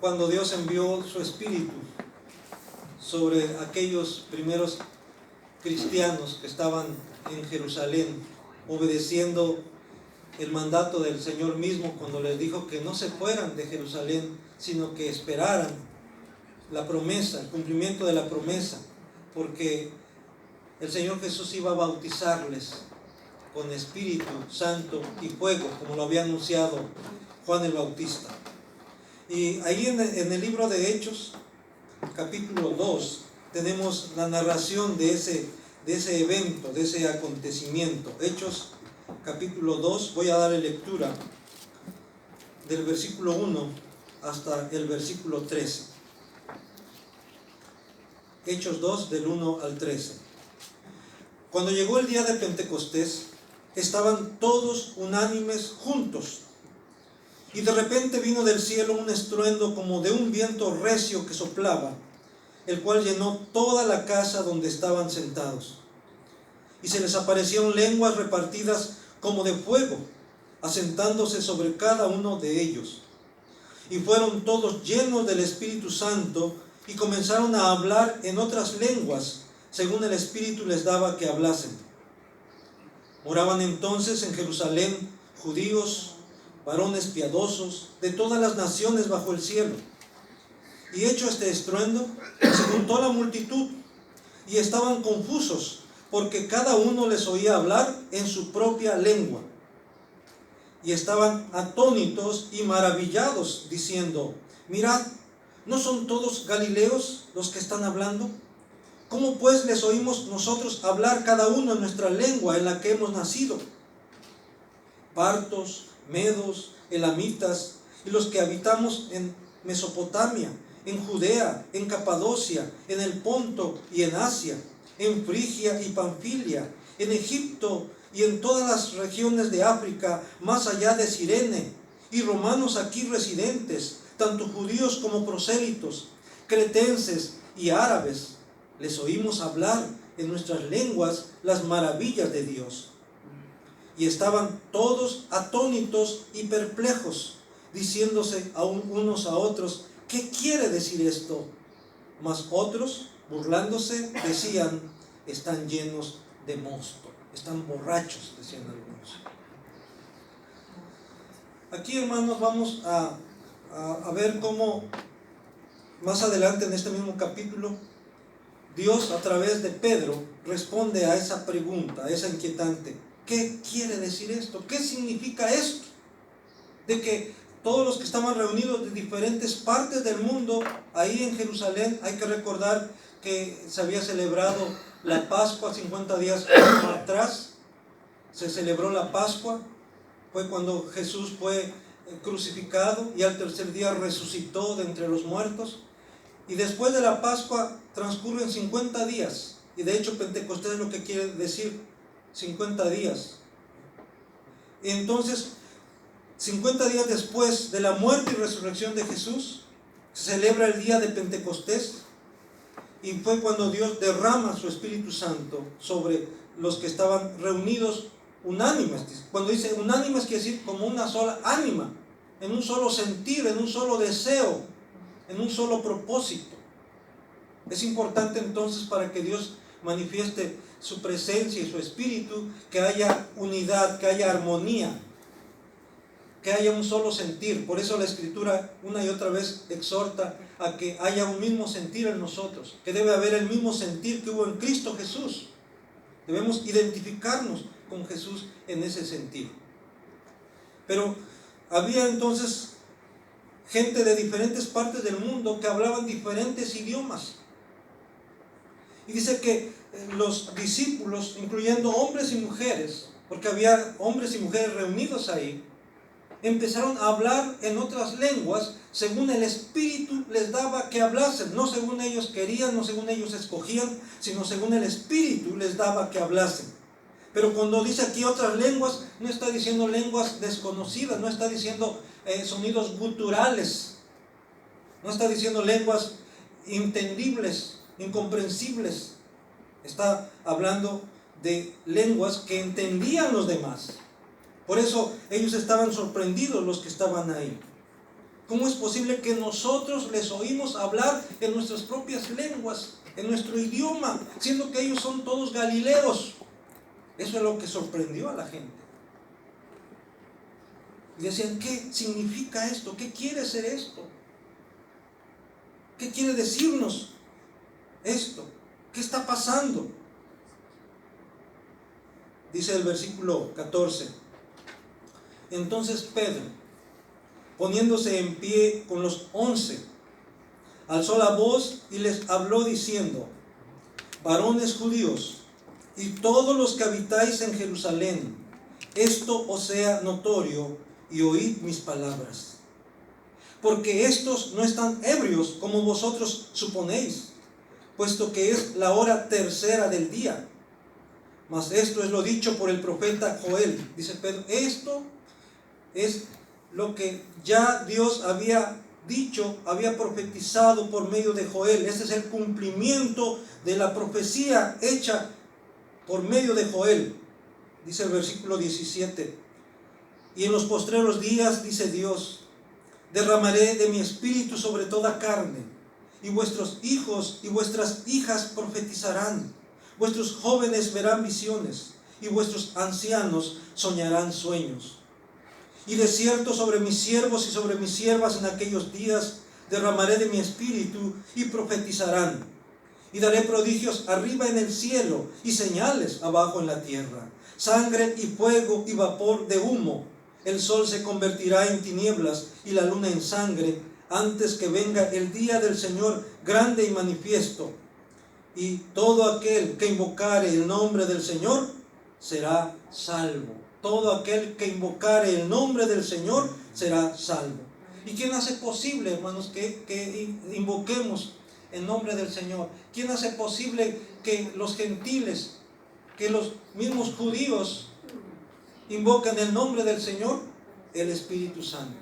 cuando Dios envió su Espíritu sobre aquellos primeros cristianos que estaban en Jerusalén, obedeciendo el mandato del Señor mismo cuando les dijo que no se fueran de Jerusalén, sino que esperaran la promesa, el cumplimiento de la promesa, porque el Señor Jesús iba a bautizarles con Espíritu Santo y fuego, como lo había anunciado Juan el Bautista. Y ahí en el libro de Hechos, capítulo 2, tenemos la narración de ese evento, de ese acontecimiento. Hechos, capítulo 2, voy a darle lectura del versículo 1 hasta el versículo 13. Hechos 2, del 1 al 13. Cuando llegó el día de Pentecostés, estaban todos unánimes juntos. Y de repente vino del cielo un estruendo como de un viento recio que soplaba, el cual llenó toda la casa donde estaban sentados. Y se les aparecieron lenguas repartidas como de fuego, asentándose sobre cada uno de ellos. Y fueron todos llenos del Espíritu Santo y comenzaron a hablar en otras lenguas, según el Espíritu les daba que hablasen. Moraban entonces en Jerusalén judíos, varones piadosos, de todas las naciones bajo el cielo. Y hecho este estruendo, se juntó la multitud, y estaban confusos, porque cada uno les oía hablar en su propia lengua. Y estaban atónitos y maravillados, diciendo: mirad, ¿no son todos galileos los que están hablando? ¿Cómo pues les oímos nosotros hablar cada uno en nuestra lengua en la que hemos nacido? Partos, medos, elamitas, y los que habitamos en Mesopotamia, en Judea, en Capadocia, en el Ponto y en Asia, en Frigia y Panfilia, en Egipto y en todas las regiones de África, más allá de Cirene, y romanos aquí residentes, tanto judíos como prosélitos, cretenses y árabes, les oímos hablar en nuestras lenguas las maravillas de Dios. Y estaban todos atónitos y perplejos, diciéndose unos a otros: ¿qué quiere decir esto? Mas otros, burlándose, decían: están llenos de mosto, están borrachos, decían algunos. Aquí, hermanos, vamos a ver cómo más adelante en este mismo capítulo Dios, a través de Pedro, responde a esa pregunta, a esa inquietante: ¿qué quiere decir esto? ¿Qué significa esto? De que todos los que estaban reunidos de diferentes partes del mundo, ahí en Jerusalén, hay que recordar que se había celebrado la Pascua 50 días atrás, se celebró la Pascua, fue cuando Jesús fue crucificado y al tercer día resucitó de entre los muertos. Y después de la Pascua transcurren 50 días, y de hecho Pentecostés es lo que quiere decir 50 días. Y entonces, 50 días después de la muerte y resurrección de Jesús, se celebra el día de Pentecostés, y fue cuando Dios derrama su Espíritu Santo sobre los que estaban reunidos unánimes. Cuando dice unánimes, quiere decir como una sola ánima, en un solo sentir, en un solo deseo, en un solo propósito. Es importante entonces, para que Dios manifieste su presencia y su Espíritu, que haya unidad, que haya armonía, que haya un solo sentir. Por eso la Escritura una y otra vez exhorta a que haya un mismo sentir en nosotros, que debe haber el mismo sentir que hubo en Cristo Jesús. Debemos identificarnos con Jesús en ese sentido. Pero había entonces gente de diferentes partes del mundo que hablaban diferentes idiomas. Y dice que los discípulos, incluyendo hombres y mujeres, porque había hombres y mujeres reunidos ahí, empezaron a hablar en otras lenguas según el Espíritu les daba que hablasen, no según ellos querían, no según ellos escogían, sino según el Espíritu les daba que hablasen. Pero cuando dice aquí otras lenguas, no está diciendo lenguas desconocidas, no está diciendo sonidos guturales, no está diciendo lenguas entendibles, incomprensibles. Está hablando de lenguas que entendían los demás. Por eso ellos estaban sorprendidos, los que estaban ahí. ¿Cómo es posible que nosotros les oímos hablar en nuestras propias lenguas, en nuestro idioma, siendo que ellos son todos galileos? Eso es lo que sorprendió a la gente. Y decían, ¿qué significa esto? ¿Qué quiere ser esto? ¿Qué quiere decirnos esto? ¿Qué está pasando? Dice el versículo 14. Entonces Pedro, poniéndose en pie con los 11, alzó la voz y les habló diciendo: varones judíos y todos los que habitáis en Jerusalén, esto os sea notorio y oíd mis palabras. Porque estos no están ebrios como vosotros suponéis, puesto que es la hora tercera del día. Mas esto es lo dicho por el profeta Joel. Dice Pedro, esto es lo que ya Dios había dicho, había profetizado por medio de Joel. Este es el cumplimiento de la profecía hecha por medio de Joel. Dice el versículo 17. Y en los postreros días, dice Dios, derramaré de mi espíritu sobre toda carne, y vuestros hijos y vuestras hijas profetizarán, vuestros jóvenes verán visiones, y vuestros ancianos soñarán sueños. Y de cierto sobre mis siervos y sobre mis siervas en aquellos días derramaré de mi espíritu y profetizarán. Y daré prodigios arriba en el cielo y señales abajo en la tierra, sangre y fuego y vapor de humo. El sol se convertirá en tinieblas y la luna en sangre antes que venga el día del Señor grande y manifiesto. Y todo aquel que invocare el nombre del Señor será salvo. Todo aquel que invocare el nombre del Señor será salvo. ¿Y quién hace posible, hermanos, que invoquemos el nombre del Señor? ¿Quién hace posible que los gentiles, que los mismos judíos invoquen el nombre del Señor? El Espíritu Santo.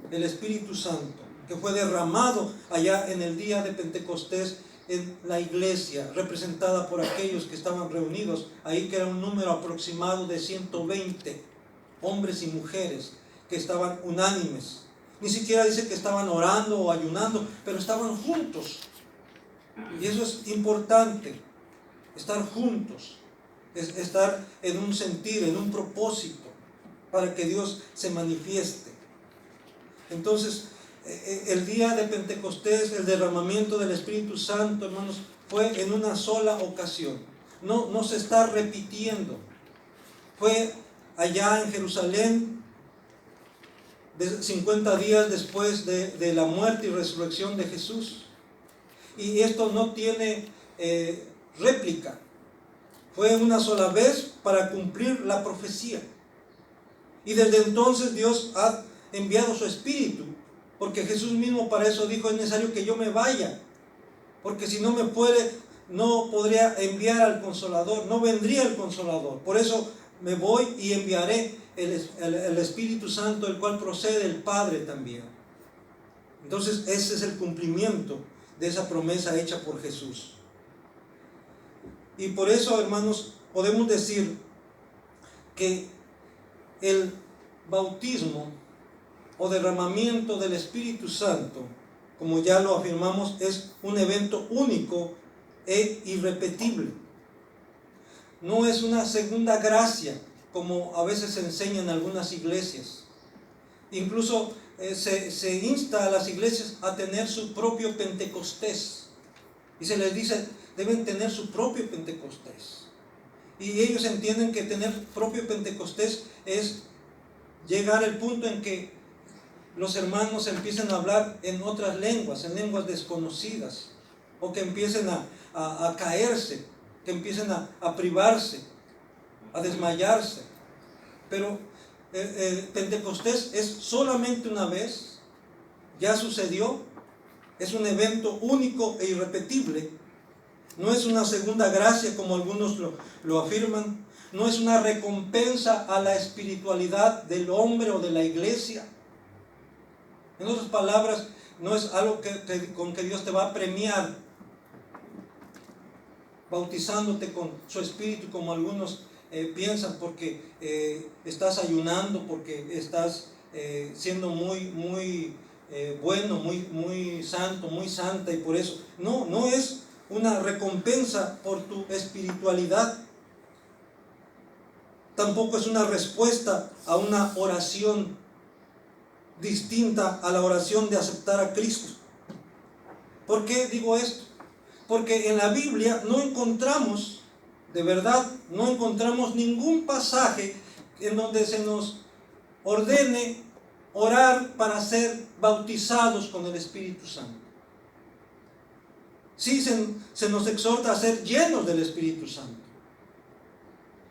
El Espíritu Santo, que fue derramado allá en el día de Pentecostés en la iglesia, representada por aquellos que estaban reunidos ahí, que era un número aproximado de 120 hombres y mujeres que estaban unánimes. Ni siquiera dice que estaban orando o ayunando, pero estaban juntos. Y eso es importante, estar juntos, es estar en un sentir, en un propósito, para que Dios se manifieste. Entonces, el día de Pentecostés, el derramamiento del Espíritu Santo, hermanos, fue en una sola ocasión. No se está repitiendo. Fue allá en Jerusalén, 50 días después de la muerte y resurrección de Jesús. Y esto no tiene réplica. Fue una sola vez para cumplir la profecía. Y desde entonces Dios ha enviado su Espíritu, porque Jesús mismo para eso dijo: es necesario que yo me vaya, porque si no me fuere, no podría enviar al Consolador, no vendría el Consolador. Por eso me voy y enviaré el Espíritu Santo, el cual procede del Padre también. Entonces ese es el cumplimiento de esa promesa hecha por Jesús. Y por eso, hermanos, podemos decir que el bautismo o derramamiento del Espíritu Santo, como ya lo afirmamos, es un evento único e irrepetible. No es una segunda gracia, como a veces se enseña en algunas iglesias. Incluso se insta a las iglesias a tener su propio Pentecostés. Y se les dice, deben tener su propio Pentecostés. Y ellos entienden que tener propio Pentecostés es llegar al punto en que los hermanos empiecen a hablar en otras lenguas, en lenguas desconocidas, o que empiecen a caerse, que empiecen a privarse, a desmayarse. Pero Pentecostés es solamente una vez, ya sucedió, es un evento único e irrepetible. No es una segunda gracia como algunos lo afirman, no es una recompensa a la espiritualidad del hombre o de la iglesia. En otras palabras, no es algo con que Dios te va a premiar bautizándote con su Espíritu, como algunos piensan, porque estás ayunando, porque estás siendo muy bueno, muy santo, muy santa, y por eso no es una recompensa por tu espiritualidad. Tampoco es una respuesta a una oración distinta a la oración de aceptar a Cristo. ¿Por qué digo esto? Porque en la Biblia no encontramos, de verdad, no encontramos ningún pasaje en donde se nos ordene orar para ser bautizados con el Espíritu Santo. Sí, se nos exhorta a ser llenos del Espíritu Santo.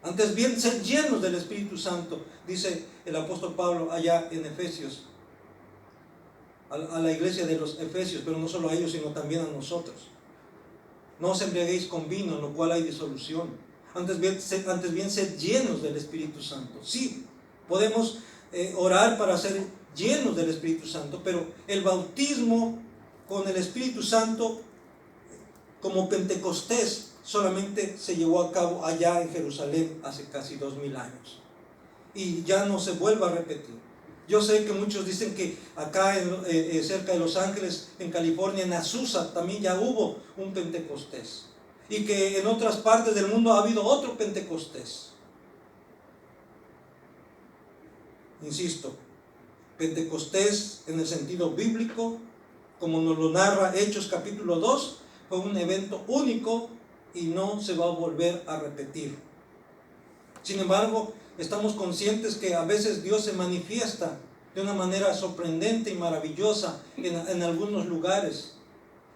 Antes bien, ser llenos del Espíritu Santo, dice el apóstol Pablo allá en Efesios, a la iglesia de los Efesios, pero no solo a ellos, sino también a nosotros. No os embriaguéis con vino, en lo cual hay disolución. Antes bien, sed llenos del Espíritu Santo. Sí, podemos orar para ser llenos del Espíritu Santo, pero el bautismo con el Espíritu Santo, como Pentecostés, solamente se llevó a cabo allá en Jerusalén hace casi 2000 años. Y ya no se vuelve a repetir. Yo sé que muchos dicen que acá cerca de Los Ángeles, en California, en Azusa, también ya hubo un Pentecostés. Y que en otras partes del mundo ha habido otro Pentecostés. Insisto, Pentecostés en el sentido bíblico, como nos lo narra Hechos capítulo 2, fue un evento único y no se va a volver a repetir. Sin embargo, estamos conscientes que a veces Dios se manifiesta de una manera sorprendente y maravillosa en algunos lugares,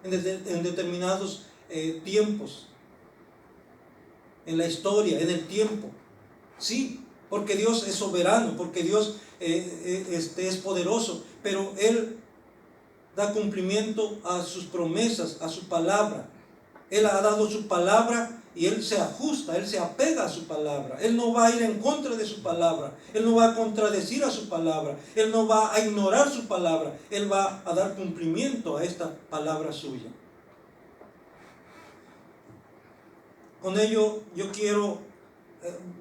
en determinados tiempos, en la historia, en el tiempo. Sí, porque Dios es soberano, porque Dios es poderoso, pero Él da cumplimiento a sus promesas, a su palabra. Él ha dado su palabra y Él se ajusta, Él se apega a su palabra. Él no va a ir en contra de su palabra, Él no va a contradecir a su palabra, Él no va a ignorar su palabra, Él va a dar cumplimiento a esta palabra suya. Con ello yo quiero,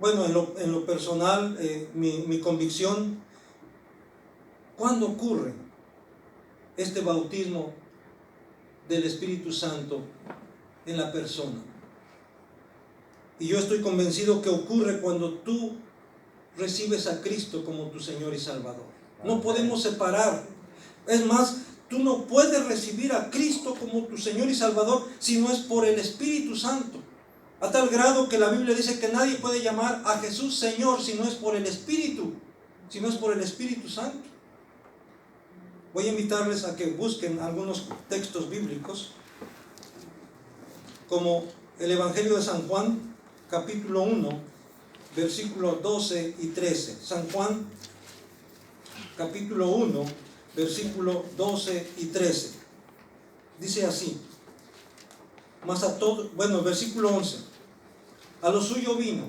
en lo personal, mi convicción, ¿cuándo ocurre este bautismo del Espíritu Santo en la persona? Y yo estoy convencido que ocurre cuando tú recibes a Cristo como tu Señor y Salvador. No podemos separar. Es más, tú no puedes recibir a Cristo como tu Señor y Salvador si no es por el Espíritu Santo. A tal grado que la Biblia dice que nadie puede llamar a Jesús Señor si no es por el Espíritu, si no es por el Espíritu Santo. Voy a invitarles a que busquen algunos textos bíblicos, como el Evangelio de San Juan, capítulo 1, versículos 12 y 13. San Juan, capítulo 1, versículo 12 y 13. Dice así. Versículo 11. A lo suyo vino.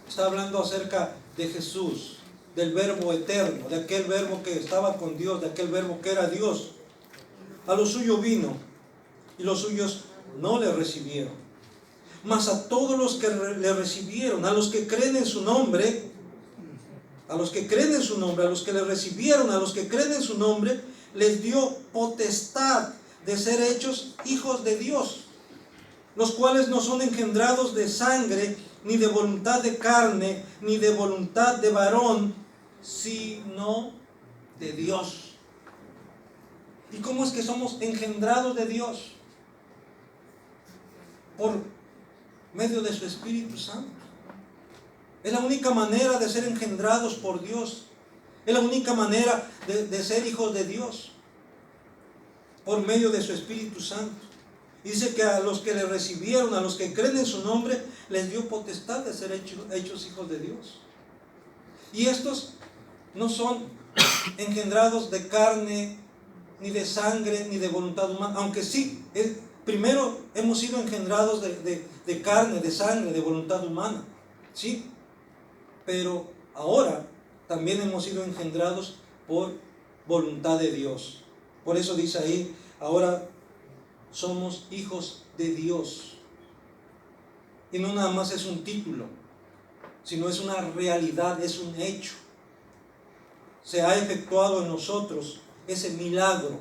Está hablando acerca de Jesús, del verbo eterno, de aquel verbo que estaba con Dios, de aquel verbo que era Dios. A lo suyo vino y los suyos no le recibieron. Mas a todos los que le recibieron, a los que creen en su nombre, a los que creen en su nombre, a los que le recibieron, a los que creen en su nombre, les dio potestad de ser hechos hijos de Dios, los cuales no son engendrados de sangre, ni de voluntad de carne, ni de voluntad de varón, sino de Dios. ¿Y cómo es que somos engendrados de Dios? Por medio de su Espíritu Santo. Es la única manera de ser engendrados por Dios. Es la única manera de ser hijos de Dios, por medio de su Espíritu Santo. Dice que a los que le recibieron, a los que creen en su nombre, les dio potestad de ser hechos hijos de Dios. Y estos no son engendrados de carne, ni de sangre, ni de voluntad humana, aunque sí, primero hemos sido engendrados de carne, de sangre, de voluntad humana, sí, pero ahora también hemos sido engendrados por voluntad de Dios. Por eso dice ahí, ahora somos hijos de Dios. Y no nada más es un título, sino es una realidad, es un hecho. Se ha efectuado en nosotros ese milagro,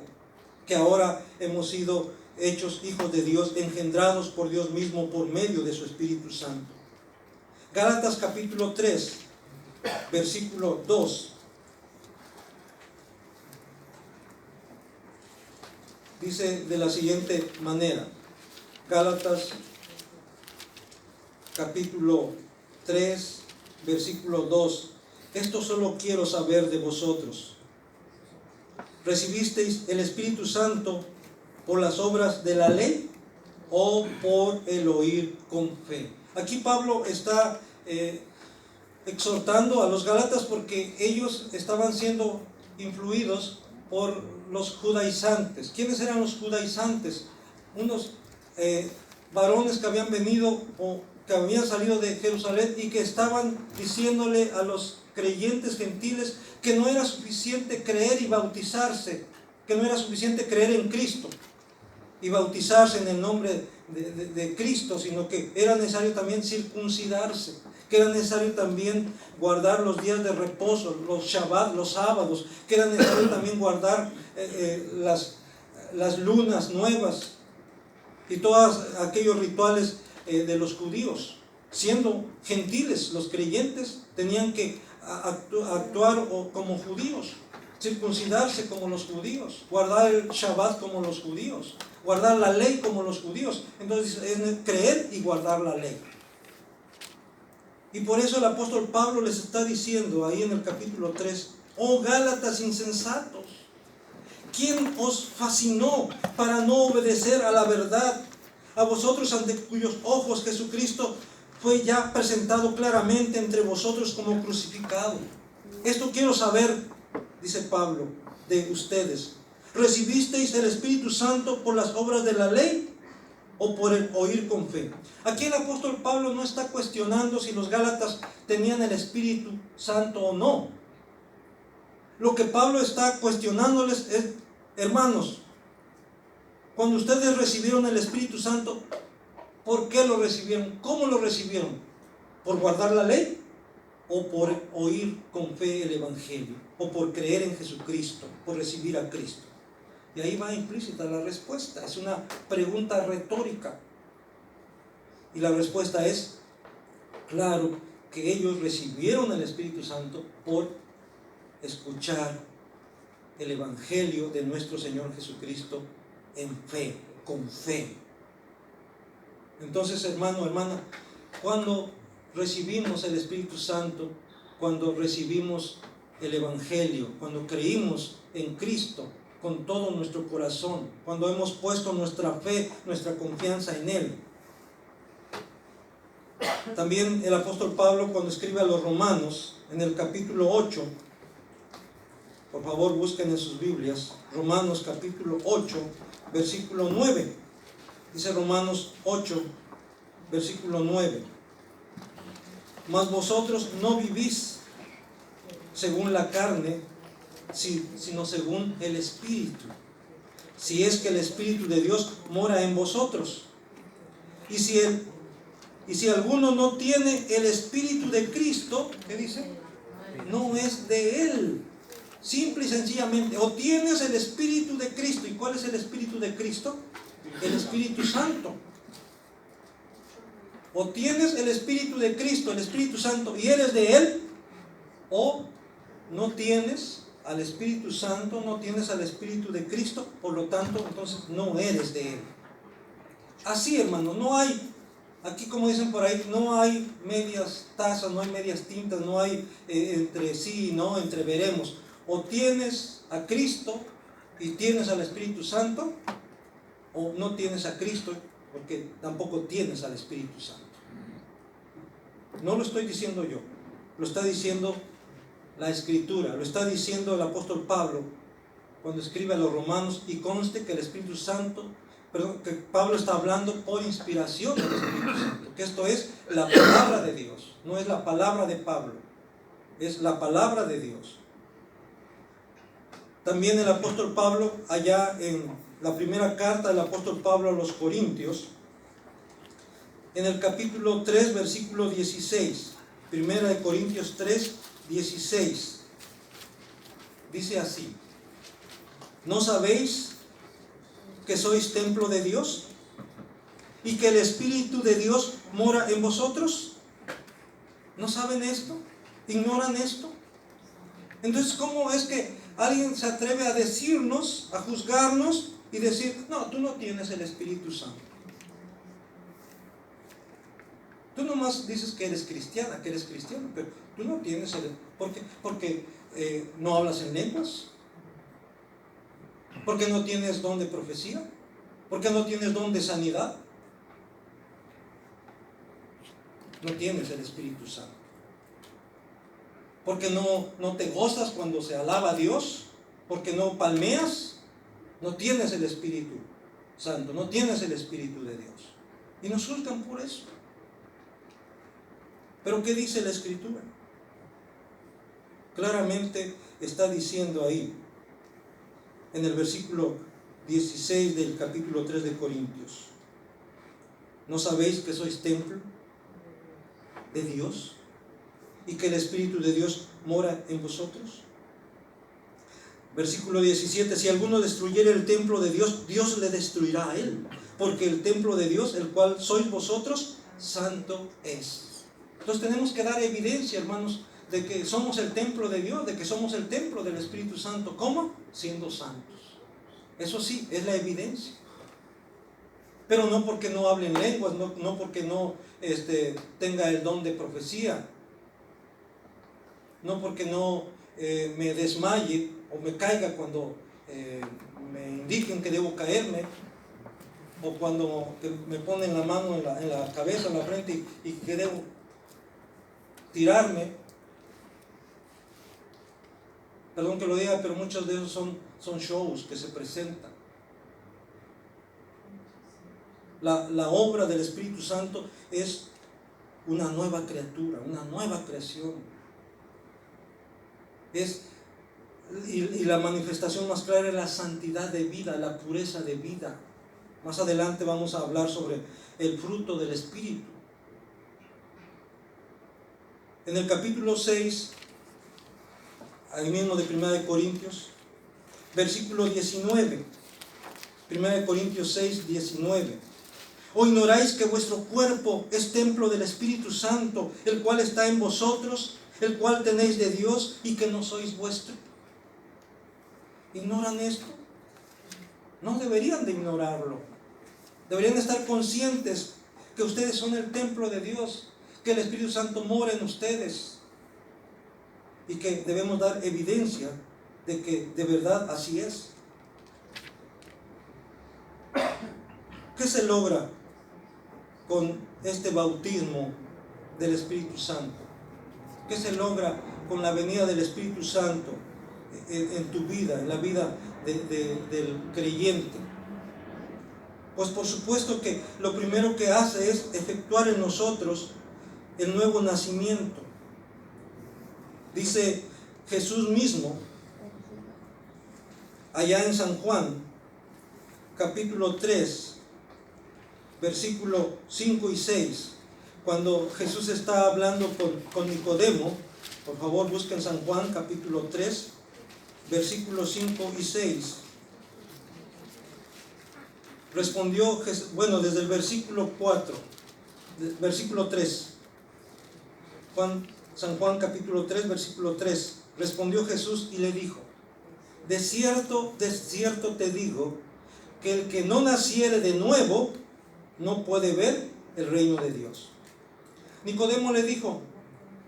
que ahora hemos sido hechos hijos de Dios, engendrados por Dios mismo por medio de su Espíritu Santo. Gálatas capítulo 3, versículo 2. Dice de la siguiente manera, Gálatas capítulo 3, versículo 2. Esto solo quiero saber de vosotros. ¿Recibisteis el Espíritu Santo por las obras de la ley o por el oír con fe? Aquí Pablo está exhortando a los Gálatas porque ellos estaban siendo influidos por los judaizantes. ¿Quiénes eran los judaizantes? Unos varones que habían venido o que habían salido de Jerusalén y que estaban diciéndole a los creyentes gentiles que no era suficiente creer y bautizarse, que no era suficiente creer en Cristo y bautizarse en el nombre de Cristo, sino que era necesario también circuncidarse, que era necesario también guardar los días de reposo, los Shabbat, los sábados, que era necesario también guardar las lunas nuevas y todos aquellos rituales de los judíos. Siendo gentiles, los creyentes tenían que actuar como judíos, circuncidarse como los judíos, guardar el Shabbat como los judíos, guardar la ley como los judíos. Entonces es creer y guardar la ley. Y por eso el apóstol Pablo les está diciendo ahí en el capítulo 3, oh Gálatas insensatos, ¿quién os fascinó para no obedecer a la verdad? A vosotros ante cuyos ojos Jesucristo fue ya presentado claramente entre vosotros como crucificado. Esto quiero saber, dice Pablo, de ustedes. ¿Recibisteis el Espíritu Santo por las obras de la ley o por el oír con fe? Aquí el apóstol Pablo no está cuestionando si los Gálatas tenían el Espíritu Santo o no. Lo que Pablo está cuestionándoles es, hermanos, cuando ustedes recibieron el Espíritu Santo, ¿por qué lo recibieron? ¿Cómo lo recibieron? ¿Por guardar la ley? ¿O por oír con fe el Evangelio? ¿O por creer en Jesucristo? ¿Por recibir a Cristo? Y ahí va implícita la respuesta. Es una pregunta retórica. Y la respuesta es, claro, que ellos recibieron el Espíritu Santo por escuchar el Evangelio de nuestro Señor Jesucristo en fe, con fe. Entonces, hermano, hermana, cuando recibimos el Espíritu Santo, cuando recibimos el Evangelio, cuando creímos en Cristo con todo nuestro corazón, cuando hemos puesto nuestra fe, nuestra confianza en Él. También el apóstol Pablo, cuando escribe a los Romanos, en el capítulo 8, por favor busquen en sus Biblias, Romanos capítulo 8, versículo 9. Dice Romanos 8, versículo 9. Mas vosotros no vivís según la carne, sino según el Espíritu. Si es que el Espíritu de Dios mora en vosotros. Y si alguno no tiene el Espíritu de Cristo, ¿qué dice? No es de Él. Simple y sencillamente, o tienes el Espíritu de Cristo. ¿Y cuál es el Espíritu de Cristo? El Espíritu Santo. O tienes el Espíritu de Cristo, el Espíritu Santo, y eres de Él, o no tienes al Espíritu Santo, no tienes al Espíritu de Cristo, por lo tanto, entonces no eres de Él. Así, hermano, no hay, aquí como dicen por ahí, no hay medias tazas, no hay medias tintas, no hay entre sí y no, entre veremos. O tienes a Cristo y tienes al Espíritu Santo, o no tienes a Cristo porque tampoco tienes al Espíritu Santo. No lo estoy diciendo yo, lo está diciendo la Escritura, lo está diciendo el apóstol Pablo cuando escribe a los Romanos, y conste que el Espíritu Santo, que Pablo está hablando por inspiración del Espíritu Santo, que esto es la palabra de Dios, no es la palabra de Pablo, es la palabra de Dios. También el apóstol Pablo, allá en la primera carta del apóstol Pablo a los Corintios, en el capítulo 3, versículo 16, primera de Corintios 3, 16, dice así: ¿No sabéis que sois templo de Dios y que el Espíritu de Dios mora en vosotros? ¿No saben esto? ¿Ignoran esto? Entonces, ¿cómo es que alguien se atreve a decirnos, a juzgarnos y decir, no, tú no tienes el Espíritu Santo? Tú nomás dices que eres cristiana, que eres cristiano, pero tú no tienes el... ¿Por qué? Porque no hablas en lenguas. ¿Por qué no tienes don de profecía? ¿Por qué no tienes don de sanidad? No tienes el Espíritu Santo. ¿Por qué no te gozas cuando se alaba a Dios? ¿Por qué no palmeas? No tienes el Espíritu Santo, no tienes el Espíritu de Dios. Y nos juzgan por eso. Pero ¿qué dice la Escritura? Claramente está diciendo ahí, en el versículo 16 del capítulo 3 de Corintios, ¿no sabéis que sois templo de Dios y que el Espíritu de Dios mora en vosotros? Versículo 17, si alguno destruyere el templo de Dios, Dios le destruirá a él, porque el templo de Dios, el cual sois vosotros, santo es. Entonces tenemos que dar evidencia, hermanos, de que somos el templo de Dios, de que somos el templo del Espíritu Santo. ¿Cómo? Siendo santos. Eso sí, es la evidencia. Pero no porque no hable en lenguas, no porque no tenga el don de profecía, no porque no me desmaye o me caiga cuando me indiquen que debo caerme, o cuando me ponen la mano en la cabeza, en la frente y que debo tirarme. Perdón que lo diga, pero muchos de esos son shows que se presentan. La obra del Espíritu Santo es una nueva criatura, una nueva creación. Y la manifestación más clara es la santidad de vida, la pureza de vida. Más adelante vamos a hablar sobre el fruto del Espíritu. En el capítulo 6, ahí mismo de 1 Corintios, versículo 19. 1 Corintios 6, 19. ¿O ignoráis que vuestro cuerpo es templo del Espíritu Santo, el cual está en vosotros, el cual tenéis de Dios y que no sois vuestro? ¿Ignoran esto? No deberían de ignorarlo. Deberían estar conscientes que ustedes son el templo de Dios, que el Espíritu Santo mora en ustedes y que debemos dar evidencia de que de verdad así es. ¿Qué se logra con este bautismo del Espíritu Santo? ¿Qué se logra con la venida del Espíritu Santo en tu vida, en la vida del creyente? Pues por supuesto que lo primero que hace es efectuar en nosotros el nuevo nacimiento. Dice Jesús mismo allá en San Juan, capítulo 3, versículo 5 y 6, cuando Jesús está hablando con Nicodemo. Por favor, busquen San Juan, capítulo 3, versículos 5 y 6. Respondió Jesús, desde el versículo 4, versículo 3. San Juan capítulo 3, versículo 3. Respondió Jesús y le dijo: de cierto te digo, que el que no naciere de nuevo no puede ver el reino de Dios. Nicodemo le dijo: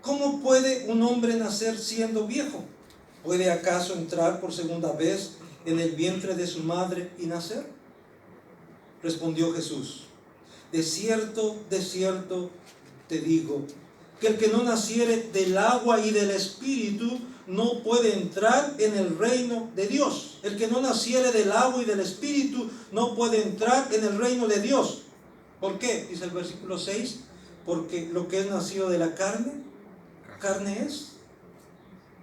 ¿cómo puede un hombre nacer siendo viejo? ¿Puede acaso entrar por segunda vez en el vientre de su madre y nacer? Respondió Jesús: de cierto te digo, que el que no naciere del agua y del Espíritu no puede entrar en el reino de Dios. El que no naciere del agua y del Espíritu no puede entrar en el reino de Dios. ¿Por qué? Dice el versículo 6, porque lo que es nacido de la carne, carne es,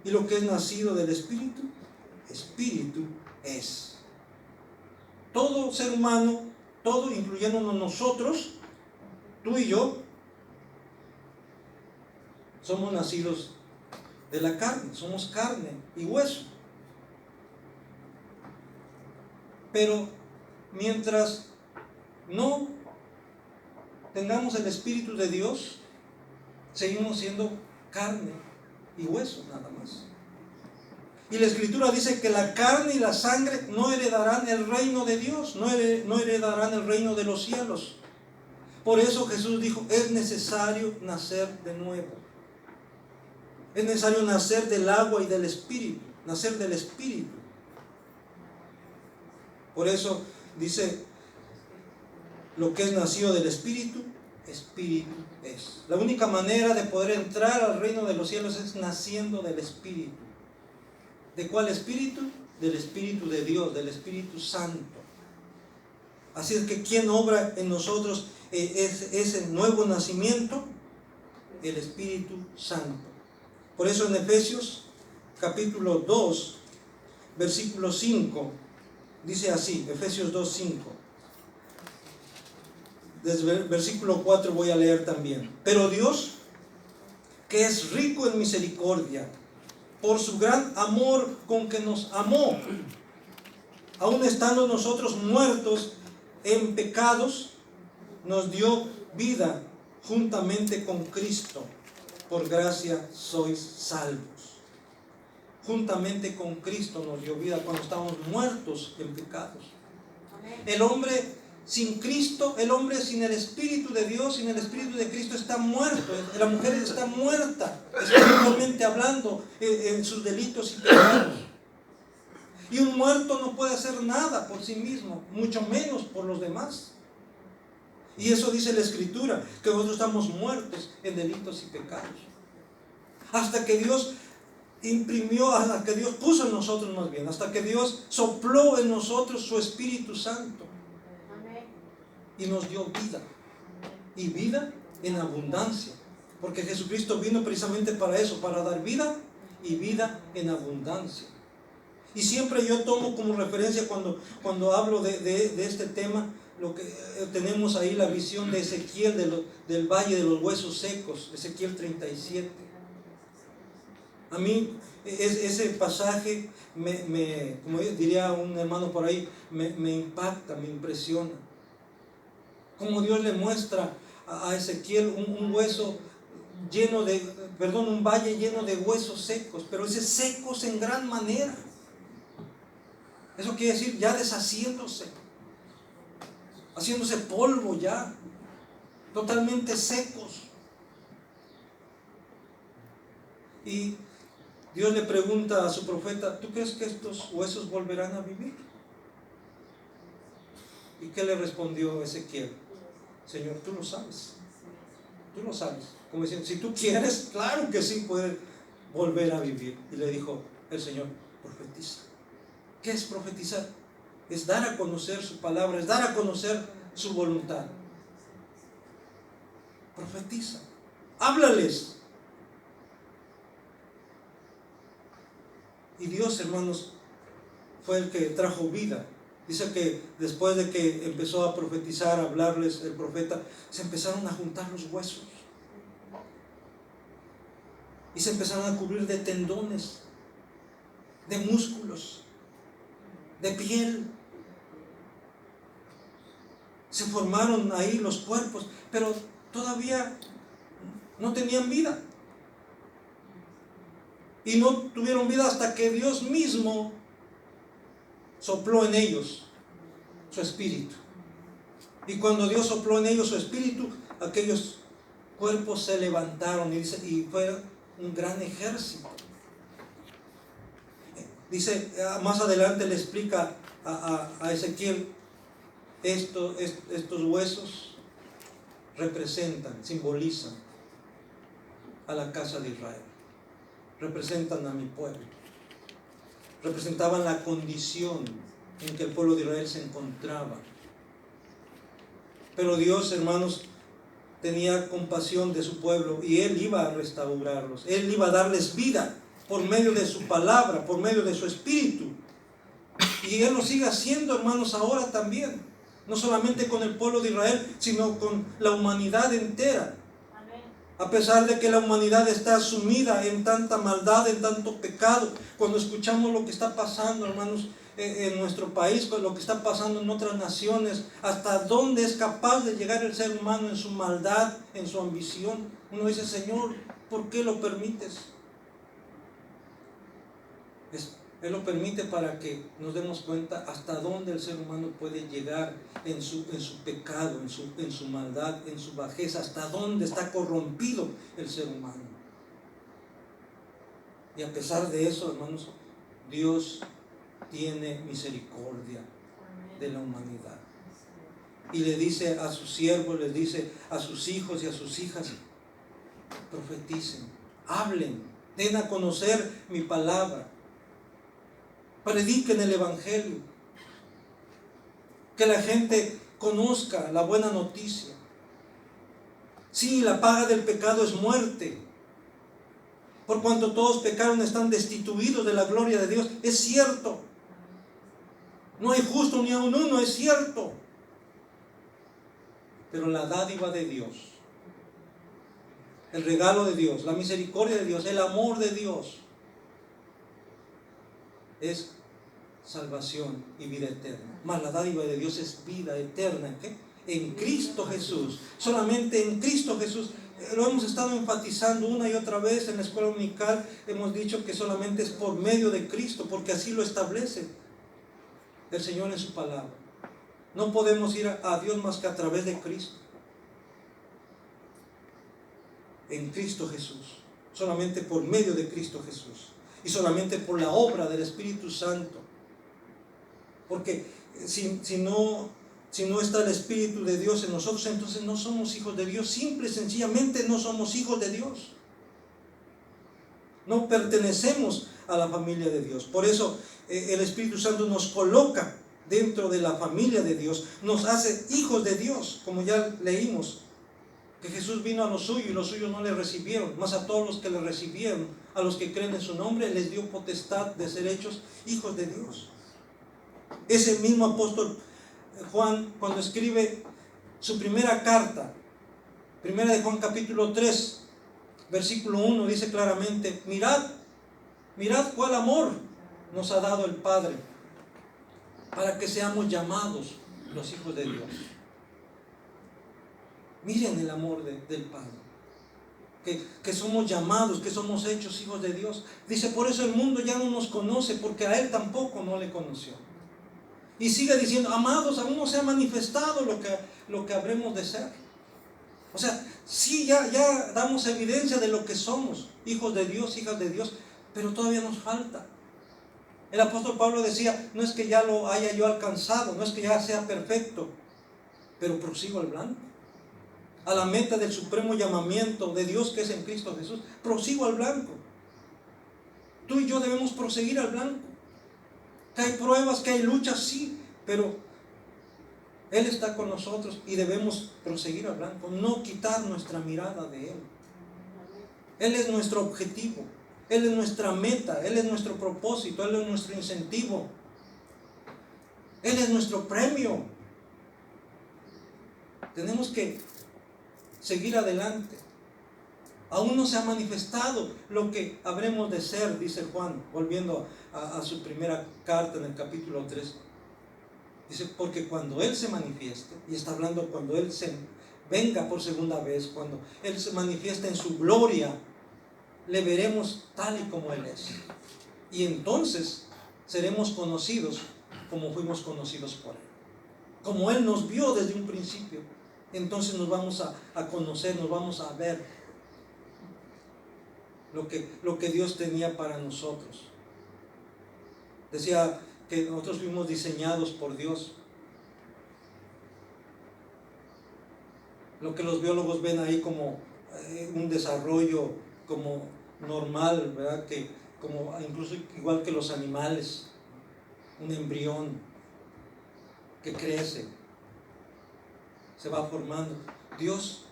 y lo que es nacido del Espíritu, Espíritu es. Todo ser humano, todo, incluyéndonos nosotros, tú y yo, somos nacidos de la carne, somos carne y hueso. Pero mientras no tengamos el Espíritu de Dios, seguimos siendo carne y hueso nada más. Y la Escritura dice que la carne y la sangre no heredarán el reino de Dios, no heredarán el reino de los cielos. Por eso Jesús dijo, es necesario nacer de nuevo. Es necesario nacer del agua y del Espíritu, nacer del Espíritu. Por eso dice, lo que es nacido del Espíritu, Espíritu es. La única manera de poder entrar al reino de los cielos es naciendo del Espíritu. ¿De cuál Espíritu? Del Espíritu de Dios, del Espíritu Santo. Así es que ¿quién obra en nosotros ese nuevo nacimiento? El Espíritu Santo. Por eso en Efesios capítulo 2, versículo 5, dice así, Efesios 2, 5. Desde el versículo 4 voy a leer también. Pero Dios, que es rico en misericordia, por su gran amor con que nos amó, aun estando nosotros muertos en pecados, nos dio vida juntamente con Cristo. Por gracia sois salvos. Juntamente con Cristo nos dio vida cuando estábamos muertos en pecados. El hombre sin Cristo, el hombre sin el Espíritu de Dios, sin el Espíritu de Cristo está muerto. La mujer está muerta, espiritualmente hablando, en sus delitos y pecados. Y un muerto no puede hacer nada por sí mismo, mucho menos por los demás. Y eso dice la Escritura, que nosotros estamos muertos en delitos y pecados. Hasta que Dios imprimió, hasta que Dios puso en nosotros más bien, hasta que Dios sopló en nosotros su Espíritu Santo. Y nos dio vida. Y vida en abundancia. Porque Jesucristo vino precisamente para eso, para dar vida y vida en abundancia. Y siempre yo tomo como referencia cuando hablo de este tema, lo que tenemos ahí la visión de Ezequiel del valle de los huesos secos, Ezequiel 37. A mí ese pasaje como diría un hermano por ahí, me impacta, me impresiona. Como Dios le muestra a Ezequiel un valle lleno de huesos secos, pero esos secos en gran manera. Eso quiere decir ya deshaciéndose, haciéndose polvo ya, totalmente secos. Y Dios le pregunta a su profeta, ¿tú crees que estos huesos volverán a vivir? ¿Y qué le respondió Ezequiel? Señor, tú lo sabes. Tú lo sabes. Como diciendo, si tú quieres, claro que sí puede volver a vivir. Y le dijo el Señor, profetiza. ¿Qué es profetizar? Es dar a conocer su palabra, es dar a conocer su voluntad. Profetiza. Háblales. Y Dios, hermanos, fue el que trajo vida. Dice que después de que empezó a profetizar, a hablarles el profeta, se empezaron a juntar los huesos. Y se empezaron a cubrir de tendones, de músculos, de piel. Se formaron ahí los cuerpos, pero todavía no tenían vida. Y no tuvieron vida hasta que Dios mismo sopló en ellos su espíritu. Y cuando Dios sopló en ellos su espíritu, aquellos cuerpos se levantaron y fue un gran ejército. Dice, más adelante le explica a Ezequiel, estos huesos representan, simbolizan a la casa de Israel, representan a mi pueblo, representaban la condición en que el pueblo de Israel se encontraba. Pero Dios, hermanos, tenía compasión de su pueblo y Él iba a restaurarlos, Él iba a darles vida por medio de su palabra, por medio de su espíritu. Y Él lo sigue haciendo, hermanos, ahora también, no solamente con el pueblo de Israel, sino con la humanidad entera. A pesar de que la humanidad está sumida en tanta maldad, en tanto pecado, cuando escuchamos lo que está pasando, hermanos, en nuestro país, con lo que está pasando en otras naciones, hasta dónde es capaz de llegar el ser humano en su maldad, en su ambición. Uno dice, Señor, ¿por qué lo permites? Él lo permite para que nos demos cuenta hasta dónde el ser humano puede llegar en su pecado, en su maldad, en su bajeza, hasta dónde está corrompido el ser humano. Y a pesar de eso, hermanos, Dios tiene misericordia de la humanidad. Y le dice a sus siervos, les dice a sus hijos y a sus hijas, profeticen, hablen, den a conocer mi palabra. Prediquen el evangelio, que la gente conozca la buena noticia. Sí, la paga del pecado es muerte, por cuanto todos pecaron, están destituidos de la gloria de Dios. Es cierto, no hay justo ni aun uno, es cierto, pero la dádiva de Dios, el regalo de Dios, la misericordia de Dios, el amor de Dios es salvación y vida eterna. Mas la dádiva de Dios es vida eterna, ¿qué? En Cristo Jesús, solamente en Cristo Jesús. Lo hemos estado enfatizando una y otra vez en la escuela dominical. Hemos dicho que solamente es por medio de Cristo, porque así lo establece el Señor en su palabra. No podemos ir a Dios más que a través de Cristo, en Cristo Jesús, solamente por medio de Cristo Jesús y solamente por la obra del Espíritu Santo. Porque si no está el Espíritu de Dios en nosotros, entonces no somos hijos de Dios. Simple y sencillamente no somos hijos de Dios. No pertenecemos a la familia de Dios. Por eso el Espíritu Santo nos coloca dentro de la familia de Dios, nos hace hijos de Dios, como ya leímos, que Jesús vino a los suyos y los suyos no le recibieron, mas a todos los que le recibieron, a los que creen en su nombre, les dio potestad de ser hechos hijos de Dios. Ese mismo apóstol Juan, cuando escribe su primera carta, primera de Juan capítulo 3, versículo 1, dice claramente, mirad cuál amor nos ha dado el Padre, para que seamos llamados los hijos de Dios. Miren el amor del Padre, que somos llamados, que somos hechos hijos de Dios. Dice, por eso el mundo ya no nos conoce, porque a Él tampoco no le conoció. Y sigue diciendo, amados, aún no se ha manifestado lo que habremos de ser. O sea, sí, ya damos evidencia de lo que somos, hijos de Dios, hijas de Dios, pero todavía nos falta. El apóstol Pablo decía, no es que ya lo haya yo alcanzado, no es que ya sea perfecto, pero prosigo al blanco, a la meta del supremo llamamiento de Dios que es en Cristo Jesús. Prosigo al blanco. Tú y yo debemos proseguir al blanco. Que hay pruebas, que hay luchas, sí, pero Él está con nosotros y debemos proseguir al blanco, no quitar nuestra mirada de Él. Él es nuestro objetivo, Él es nuestra meta, Él es nuestro propósito, Él es nuestro incentivo, Él es nuestro premio. Tenemos que seguir adelante. Aún no se ha manifestado lo que habremos de ser, dice Juan, volviendo a su primera carta en el capítulo 3. Dice, porque cuando Él se manifieste, y está hablando cuando Él se venga por segunda vez, cuando Él se manifiesta en su gloria, le veremos tal y como Él es. Y entonces seremos conocidos como fuimos conocidos por Él. Como Él nos vio desde un principio, entonces nos vamos a conocer, nos vamos a ver lo que Dios tenía para nosotros. Decía que nosotros fuimos diseñados por Dios. Lo que los biólogos ven ahí como un desarrollo como normal, ¿verdad? Que como incluso igual que los animales, un embrión que crece, se va formando. Dios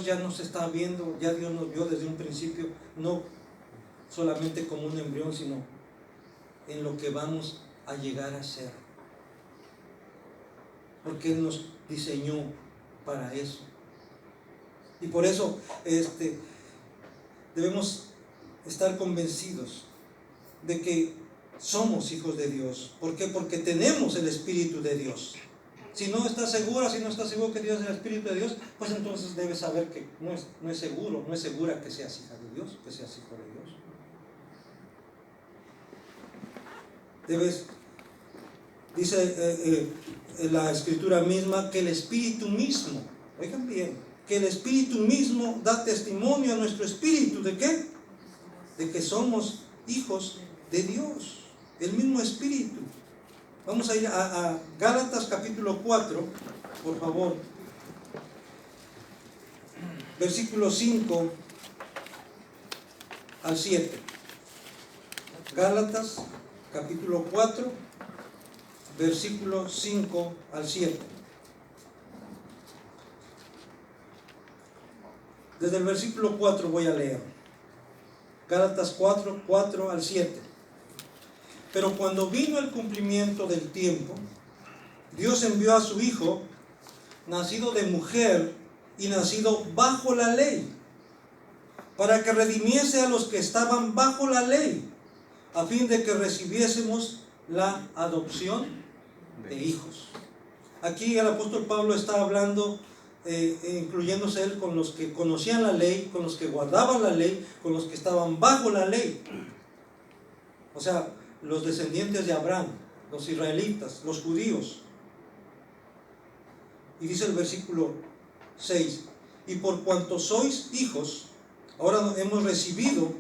ya nos está viendo, ya Dios nos vio desde un principio, no solamente como un embrión, sino en lo que vamos a llegar a ser. Porque Él nos diseñó para eso. Y por eso debemos estar convencidos de que somos hijos de Dios. ¿Por qué? Porque tenemos el Espíritu de Dios. Si no estás segura, si no estás seguro que Dios es el Espíritu de Dios, pues entonces debes saber que no es seguro, no es segura que seas hija de Dios, que seas hijo de Dios. Dice la Escritura misma que el Espíritu mismo, oigan bien, que el Espíritu mismo da testimonio a nuestro espíritu, ¿de qué? De que somos hijos de Dios, el mismo Espíritu. Vamos a ir a Gálatas capítulo 4, por favor. Versículo 5 al 7. Gálatas capítulo 4, versículo 5 al 7. Desde el versículo 4 voy a leer. Gálatas 4, 4 al 7. Pero cuando vino el cumplimiento del tiempo, Dios envió a su Hijo, nacido de mujer y nacido bajo la ley, para que redimiese a los que estaban bajo la ley, a fin de que recibiésemos la adopción de hijos. Aquí el apóstol Pablo está hablando, incluyéndose él con los que conocían la ley, con los que guardaban la ley, con los que estaban bajo la ley. O sea, los descendientes de Abraham, los israelitas, los judíos. Y dice el versículo 6, y por cuanto sois hijos, ahora hemos recibido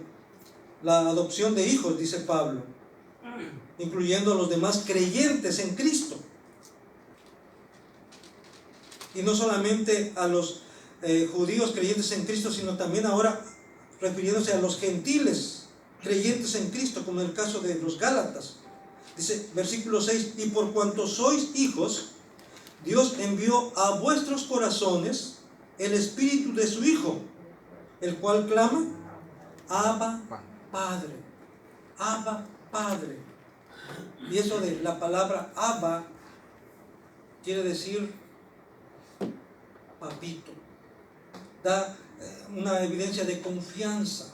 la adopción de hijos, dice Pablo, incluyendo a los demás creyentes en Cristo. Y no solamente a los judíos creyentes en Cristo, sino también ahora refiriéndose a los gentiles creyentes en Cristo, como en el caso de los Gálatas. Dice, versículo 6, y por cuanto sois hijos, Dios envió a vuestros corazones el Espíritu de su Hijo, el cual clama, Abba, Padre. Abba, Padre. Y eso de la palabra Abba quiere decir papito. Da una evidencia de confianza.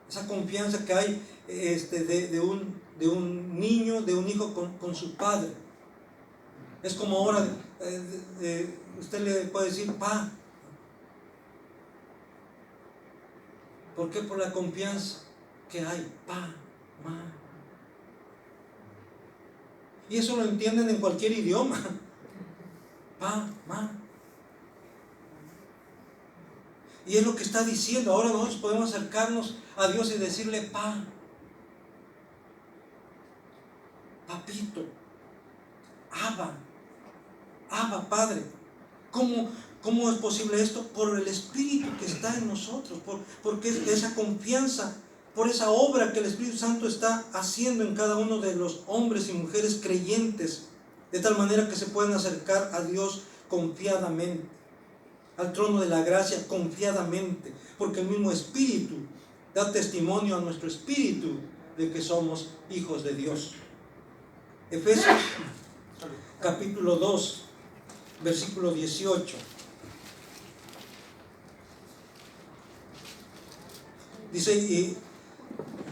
Esa confianza que hay de un niño, de un hijo con su padre. Es como ahora usted le puede decir pa. ¿Por qué? Por la confianza que hay. Pa, ma. Y eso lo entienden en cualquier idioma. Pa, ma. Y es lo que está diciendo. Ahora nosotros podemos acercarnos a Dios y decirle pa, papito, Abba, Abba, Padre. ¿Cómo es posible esto? Por el Espíritu que está en nosotros, porque es esa confianza, por esa obra que el Espíritu Santo está haciendo en cada uno de los hombres y mujeres creyentes, de tal manera que se pueden acercar a Dios confiadamente, al trono de la gracia confiadamente, porque el mismo Espíritu da testimonio a nuestro espíritu de que somos hijos de Dios. Efesios capítulo 2, versículo 18. Dice, y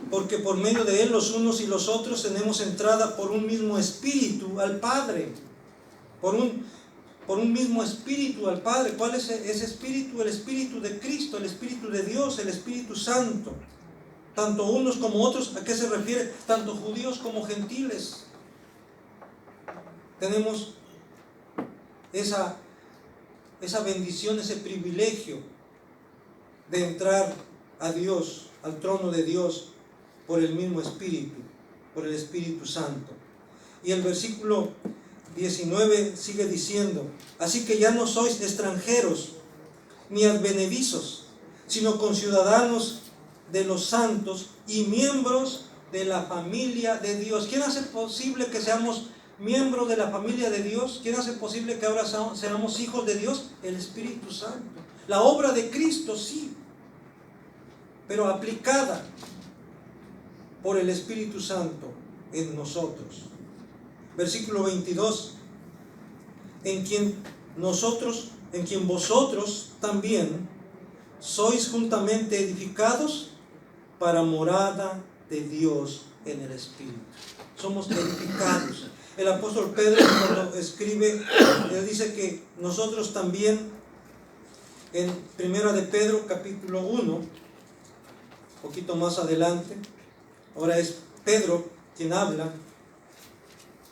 porque por medio de él los unos y los otros tenemos entrada por un mismo espíritu al Padre. Por un mismo espíritu al Padre. ¿Cuál es ese espíritu? El Espíritu de Cristo, el Espíritu de Dios, el Espíritu Santo. Tanto unos como otros. ¿A qué se refiere? Tanto judíos como gentiles. Tenemos esa bendición, ese privilegio de entrar a Dios, al trono de Dios, por el mismo Espíritu, por el Espíritu Santo. Y el versículo 19 sigue diciendo, así que ya no sois extranjeros ni advenedizos, sino conciudadanos de los santos y miembros de la familia de Dios. ¿Quién hace posible que seamos miembros de la familia de Dios? ¿Quién hace posible que ahora seamos hijos de Dios? El Espíritu Santo. La obra de Cristo, sí, pero aplicada por el Espíritu Santo en nosotros. Versículo 22, en quien vosotros también sois juntamente edificados para morada de Dios en el Espíritu. Somos edificados. El apóstol Pedro, cuando escribe, él dice que nosotros también, en Primera de Pedro, capítulo 1, un poquito más adelante, ahora es Pedro quien habla.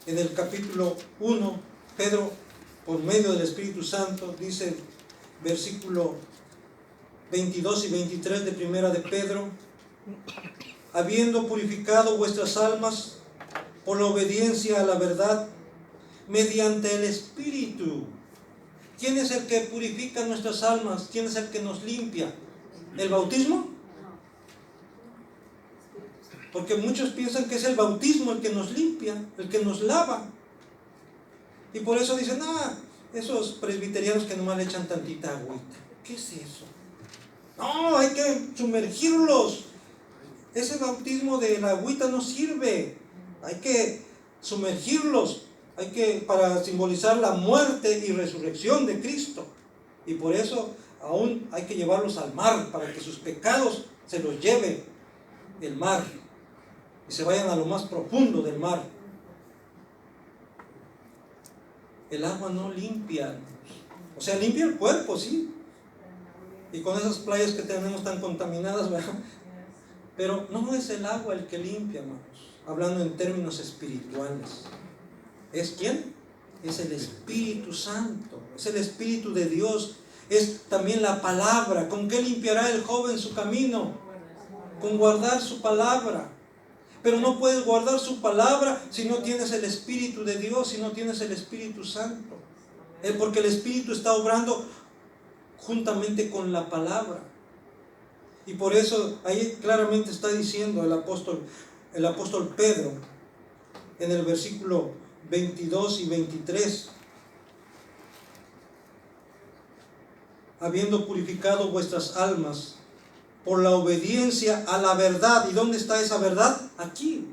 En el capítulo 1, Pedro, por medio del Espíritu Santo, dice, versículo 22 y 23 de Primera de Pedro: habiendo purificado vuestras almas por la obediencia a la verdad, mediante el Espíritu. ¿Quién es el que purifica nuestras almas? ¿Quién es el que nos limpia? ¿El bautismo? Porque muchos piensan que es el bautismo el que nos limpia, el que nos lava. Y por eso dicen, esos presbiterianos que nomás le echan tantita agüita. ¿Qué es eso? No, hay que sumergirlos. Ese bautismo de la agüita no sirve. Hay que sumergirlos. Para simbolizar la muerte y resurrección de Cristo. Y por eso aún hay que llevarlos al mar, para que sus pecados se los lleve el mar y se vayan a lo más profundo del mar. El agua no limpia, o sea, limpia el cuerpo, sí, y con esas playas que tenemos tan contaminadas, ¿verdad? Pero no es el agua el que limpia, hermanos, hablando en términos espirituales. ¿Es quién? Es el Espíritu Santo, es el Espíritu de Dios, es también la palabra. ¿Con qué limpiará el joven su camino? Con guardar su palabra. Pero no puedes guardar su palabra si no tienes el Espíritu de Dios, si no tienes el Espíritu Santo. Porque el Espíritu está obrando juntamente con la palabra. Y por eso ahí claramente está diciendo el apóstol Pedro en el versículo 22 y 23: habiendo purificado vuestras almas por la obediencia a la verdad. ¿Y dónde está esa verdad? Aquí,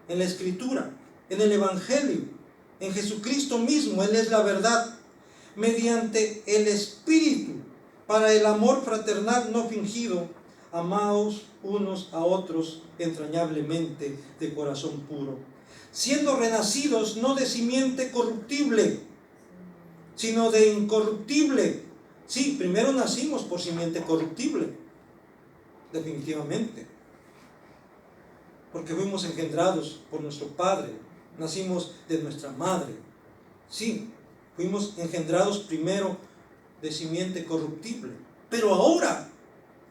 en la Escritura, en el Evangelio, en Jesucristo mismo. Él es la verdad, mediante el Espíritu, para el amor fraternal no fingido. Amaos unos a otros entrañablemente de corazón puro, siendo renacidos no de simiente corruptible, sino de incorruptible. Sí, primero nacimos por simiente corruptible, definitivamente, porque fuimos engendrados por nuestro Padre, nacimos de nuestra madre. Sí, fuimos engendrados primero de simiente corruptible, pero ahora,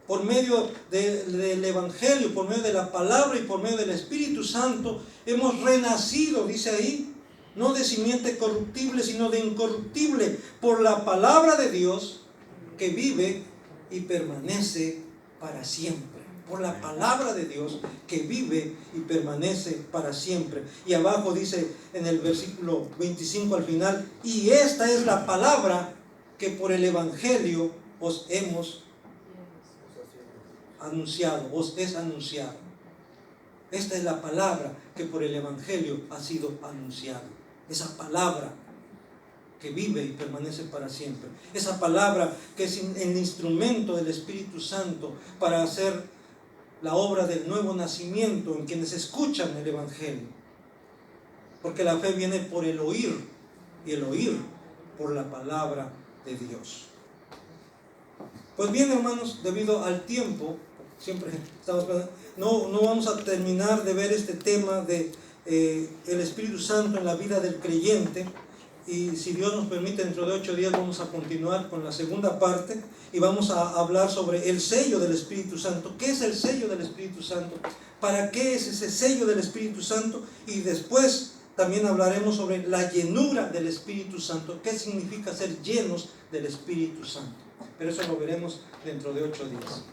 por medio del Evangelio, por medio de la palabra y por medio del Espíritu Santo, hemos renacido, dice ahí, no de simiente corruptible, sino de incorruptible, por la palabra de Dios, que vive y permanece para siempre. Por la palabra de Dios que vive y permanece para siempre. Y abajo dice en el versículo 25 al final: y esta es la palabra que por el Evangelio os hemos anunciado, os es anunciado. Esta es la palabra que por el Evangelio ha sido anunciado. Esa palabra que vive y permanece para siempre. Esa palabra que es el instrumento del Espíritu Santo para hacer la obra del nuevo nacimiento en quienes escuchan el Evangelio. Porque la fe viene por el oír, y el oír por la palabra de Dios. Pues bien, hermanos, debido al tiempo, siempre estamos no vamos a terminar de ver este tema de el Espíritu Santo en la vida del creyente. Y si Dios nos permite, dentro de 8 días vamos a continuar con la segunda parte y vamos a hablar sobre el sello del Espíritu Santo. ¿Qué es el sello del Espíritu Santo? ¿Para qué es ese sello del Espíritu Santo? Y después también hablaremos sobre la llenura del Espíritu Santo. ¿Qué significa ser llenos del Espíritu Santo? Pero eso lo veremos dentro de 8 días.